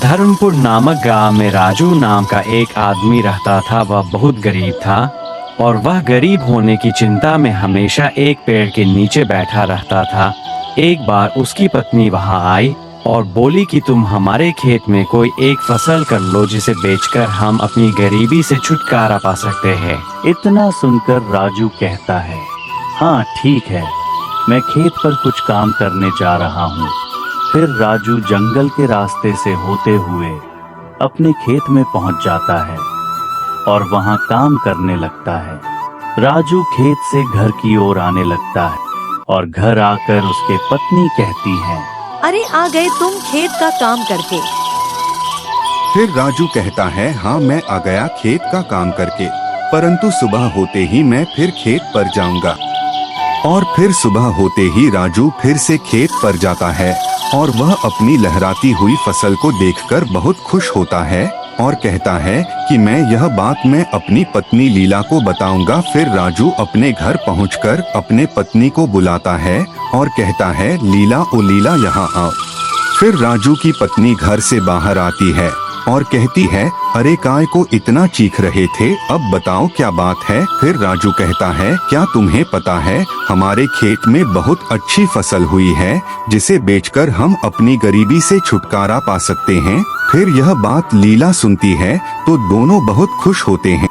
धर्मपुर नामक गांव में राजू नाम का एक आदमी रहता था। वह बहुत गरीब था और वह गरीब होने की चिंता में हमेशा एक पेड़ के नीचे बैठा रहता था। एक बार उसकी पत्नी वहां आई और बोली कि तुम हमारे खेत में कोई एक फसल कर लो जिसे बेचकर हम अपनी गरीबी से छुटकारा पा सकते हैं। इतना सुनकर राजू कहता है, हाँ ठीक है, मैं खेत पर कुछ काम करने जा रहा हूँ। फिर राजू जंगल के रास्ते से होते हुए अपने खेत में पहुँच जाता है और वहाँ काम करने लगता है। राजू खेत से घर की ओर आने लगता है और घर आकर उसके पत्नी कहती है, अरे आ गए तुम खेत का काम करके। फिर राजू कहता है, हाँ मैं आ गया खेत का काम करके, परंतु सुबह होते ही मैं फिर खेत पर जाऊंगा। और फिर सुबह होते ही राजू फिर से खेत पर जाता है और वह अपनी लहराती हुई फसल को देखकर बहुत खुश होता है और कहता है कि मैं यह बात मैं अपनी पत्नी लीला को बताऊंगा। फिर राजू अपने घर पहुंचकर अपने पत्नी को बुलाता है और कहता है, लीला ओ लीला यहाँ आओ। फिर राजू की पत्नी घर से बाहर आती है और कहती है, अरे काय को इतना चीख रहे थे, अब बताओ क्या बात है। फिर राजू कहता है, क्या तुम्हें पता है हमारे खेत में बहुत अच्छी फसल हुई है जिसे बेचकर हम अपनी गरीबी से छुटकारा पा सकते हैं। फिर यह बात लीला सुनती है तो दोनों बहुत खुश होते हैं।